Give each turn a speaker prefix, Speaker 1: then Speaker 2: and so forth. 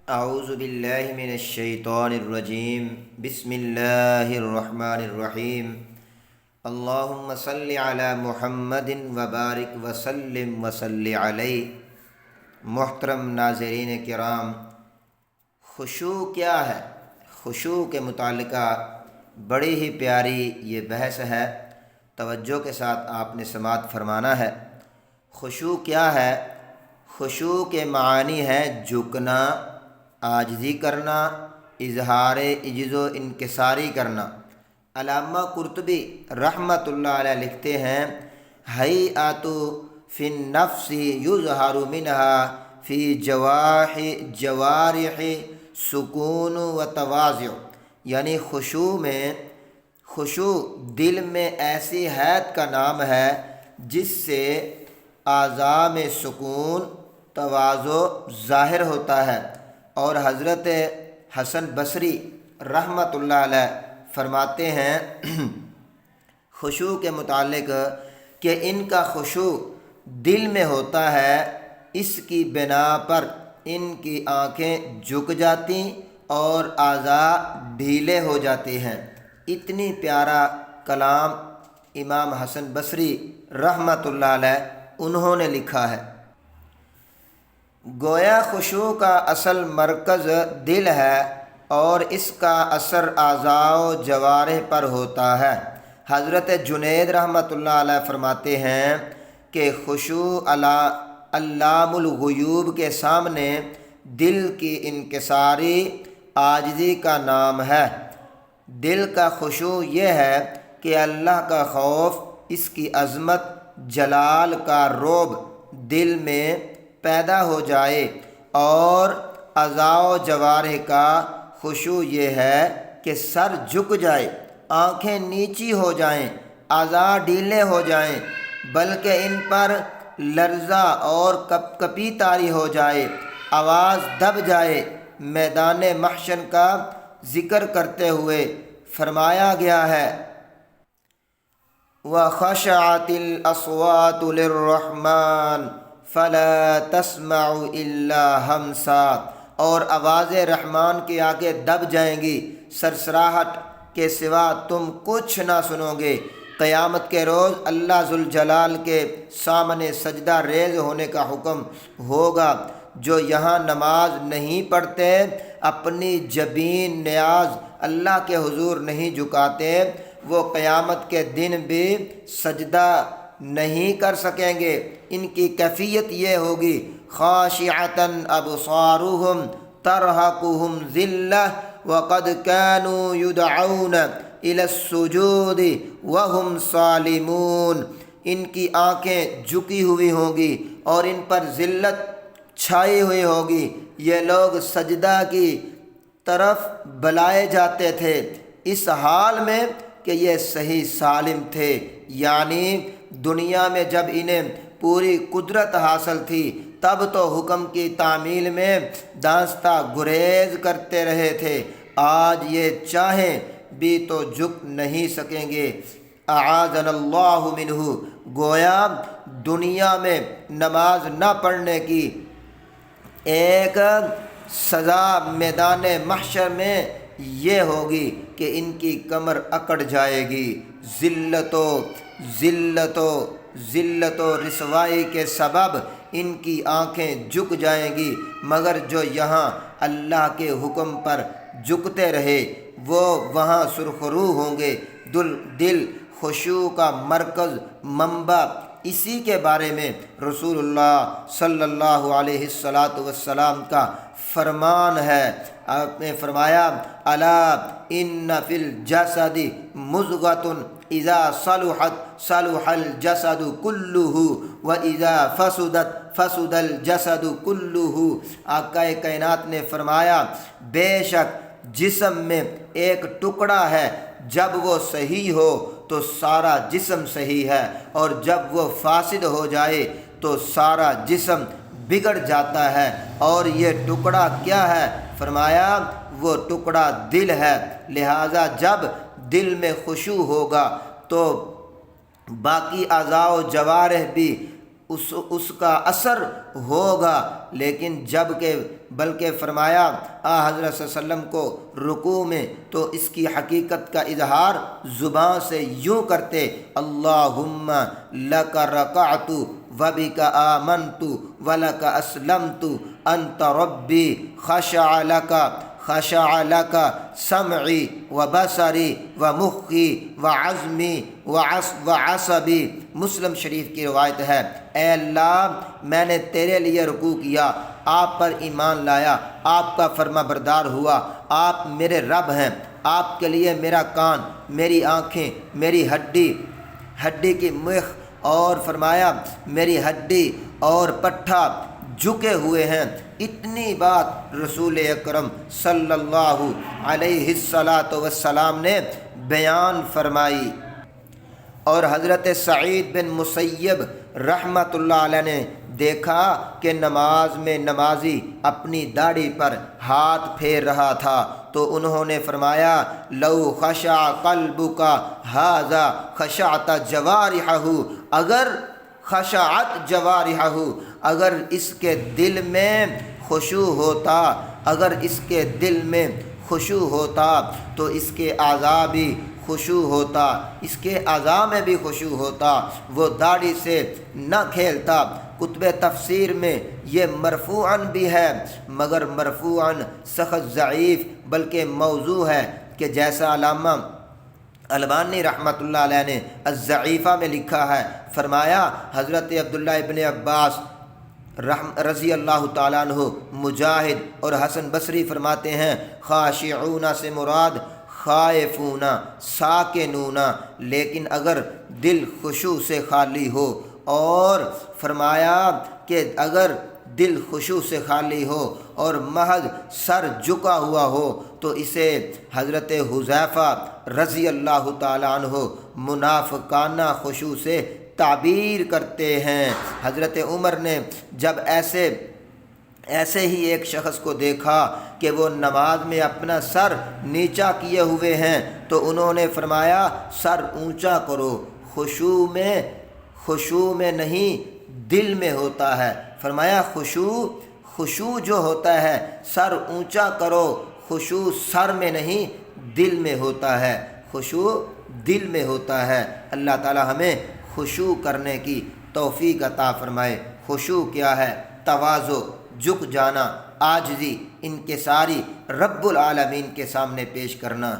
Speaker 1: اعوذ باللہ من الشیطان الرجیم بسم اللہ الرحمن الرحیم اللہم صلی علی محمد وبارک وسلم وصلی علیہ۔ محترم ناظرین کرام، خشوع کیا ہے؟ خشوع کے متعلقہ بڑی ہی پیاری یہ بحث ہے، توجہ کے ساتھ آپ نے سماعت فرمانا ہے۔ خشوع کیا ہے؟ خشوع کے معانی ہے جھکنا، عاجزی کرنا، اظہار عجز و انکساری کرنا۔ علامہ قرطبی رحمۃ اللہ علیہ لکھتے ہیں، ہیئۃ فی النفس یظہر منہا فی جوارح سکون و تواضع، یعنی خشوع دل میں ایسی حیت کا نام ہے جس سے اعضاء میں سکون، تواضع ظاہر ہوتا ہے۔ اور حضرت حسن بصری رحمۃ اللہ علیہ فرماتے ہیں خشوع کے متعلق کہ ان کا خشوع دل میں ہوتا ہے، اس کی بنا پر ان کی آنکھیں جھک جاتی اور اعضاء ڈھیلے ہو جاتے ہیں۔ اتنی پیارا کلام امام حسن بصری رحمۃ اللہ علیہ انہوں نے لکھا ہے۔ گویا خشوع کا اصل مرکز دل ہے اور اس کا اثر اعضاء و جوارح پر ہوتا ہے۔ حضرت جنید رحمۃ اللہ علیہ فرماتے ہیں کہ خشوع علام الغیوب کے سامنے دل کی انکساری عاجزی کا نام ہے۔ دل کا خشوع یہ ہے کہ اللہ کا خوف، اس کی عظمت، جلال کا رعب دل میں پیدا ہو جائے، اور اعضاء و جوارح کا خشوع یہ ہے کہ سر جھک جائے، آنکھیں نیچی ہو جائیں، اعضاء ڈھیلے ہو جائیں، بلکہ ان پر لرزہ اور کپی طاری ہو جائے، آواز دب جائے۔ میدان محشر کا ذکر کرتے ہوئے فرمایا گیا ہے، وَخَشَعَتِ الْأَصْوَاتُ لِلرَّحْمَنِ فَلَا تَسْمَعُ إِلَّا ہَمْسًا، اور آواز رحمان کے آگے دب جائیں گی، سرسراہٹ کے سوا تم کچھ نہ سنو گے۔ قیامت کے روز اللہ ذوالجلال کے سامنے سجدہ ریز ہونے کا حکم ہوگا۔ جو یہاں نماز نہیں پڑھتے، اپنی جبین نیاز اللہ کے حضور نہیں جھکاتے، وہ قیامت کے دن بھی سجدہ نہیں کر سکیں گے۔ ان کی کیفیت یہ ہوگی، خاشعۃ ابصارہم ترہقہم ذلہ وقد كانوا يدعون الی السجود وهم سالمون۔ ان کی آنکھیں جھکی ہوئی ہوں گی اور ان پر ذلت چھائی ہوئی ہوگی۔ یہ لوگ سجدہ کی طرف بلائے جاتے تھے اس حال میں کہ یہ صحیح سالم تھے، یعنی دنیا میں جب انہیں پوری قدرت حاصل تھی تب تو حکم کی تعمیل میں دانستہ گریز کرتے رہے تھے، آج یہ چاہیں بھی تو جھک نہیں سکیں گے۔ اعاذنا اللہ منہ۔ گویا دنیا میں نماز نہ پڑھنے کی ایک سزا میدان محشر میں یہ ہوگی کہ ان کی کمر اکڑ جائے گی، ذلت و رسوائی کے سبب ان کی آنکھیں جھک جائیں گی، مگر جو یہاں اللہ کے حکم پر جھکتے رہے وہ وہاں سرخرو ہوں گے۔ دل خشوع کا مرکز، منبع، اسی کے بارے میں رسول اللہ صلی اللہ علیہ وسلم کا فرمان ہے۔ آپ نے فرمایا، الا ان فی الجسد مضغۃ اذا صلحت صلح الجسد کلہ واذا فسدت فسد الجسد کلہ۔ آقا کائنات نے فرمایا، بے شک جسم میں ایک ٹکڑا ہے، جب وہ صحیح ہو تو سارا جسم صحیح ہے، اور جب وہ فاسد ہو جائے تو سارا جسم بگڑ جاتا ہے۔ اور یہ ٹکڑا کیا ہے؟ فرمایا وہ ٹکڑا دل ہے۔ لہذا جب دل میں خشوع ہوگا تو باقی اعضاء و جوارح بھی اس کا اثر ہوگا، لیکن جب کہ بلکہ فرمایا حضرت صلی اللہ علیہ وسلم کو رکوع میں تو اس کی حقیقت کا اظہار زبان سے یوں کرتے، اللہم لک رکعت وبک آمنت ولک اسلمت انت ربی خشع لک سمعی و بصری و مخی و عزمی و عصبی۔ مسلم شریف کی روایت ہے، اے اللہ میں نے تیرے لیے رکوع کیا، آپ پر ایمان لایا، آپ کا فرما بردار ہوا، آپ میرے رب ہیں، آپ کے لیے میرا کان، میری آنکھیں، میری ہڈی کی مخ، اور فرمایا میری ہڈی اور پٹھا جھکے ہوئے ہیں۔ اتنی بات رسول اکرم صلی اللہ علیہ السلام نے بیان فرمائی۔ اور حضرت سعید بن مسیب رحمۃ اللہ علیہ نے دیکھا کہ نماز میں نمازی اپنی داڑھی پر ہاتھ پھیر رہا تھا تو انہوں نے فرمایا، لو خشع قلبک ھذا خشعت جوارحہ، اگر خشعت جوارحہ، اگر اس کے دل میں خشوع ہوتا، اگر اس کے دل میں خشوع ہوتا تو اس کے اعضاء بھی خشوع ہوتا، اس کے اعضاء میں بھی خشوع ہوتا، وہ داڑھی سے نہ کھیلتا۔ کتب تفسیر میں یہ مرفوعاً بھی ہے، مگر مرفوعاً سخت ضعیف بلکہ موضوع ہے، کہ جیسا علامہ البانی رحمۃ اللہ علیہ نے الضعیفہ میں لکھا ہے۔ فرمایا حضرت عبداللہ ابن عباس رضی اللہ تعالیٰ عنہ، مجاہد اور حسن بصری فرماتے ہیں، خاشعون سے مراد خائفون ساکنون، لیکن اگر دل خشوع سے خالی ہو، اور فرمایا کہ اگر دل خشوع سے خالی ہو اور محض سر جھکا ہوا ہو تو اسے حضرت حذیفہ رضی اللہ تعالیٰ عنہ منافقانہ خشوع سے تعبیر کرتے ہیں۔ حضرت عمر نے جب ایسے ہی ایک شخص کو دیکھا کہ وہ نماز میں اپنا سر نیچا کیے ہوئے ہیں تو انہوں نے فرمایا، سر اونچا کرو، خشوع میں نہیں دل میں ہوتا ہے۔ فرمایا خشوع جو ہوتا ہے سر اونچا کرو، خشوع سر میں نہیں دل میں ہوتا ہے، خشوع دل میں ہوتا ہے۔ اللہ تعالی ہمیں خشوع کرنے کی توفیق عطا فرمائے۔ خشوع کیا ہے؟ تواضع، جھک جانا، عاجزی، انکساری رب العالمین کے سامنے پیش کرنا۔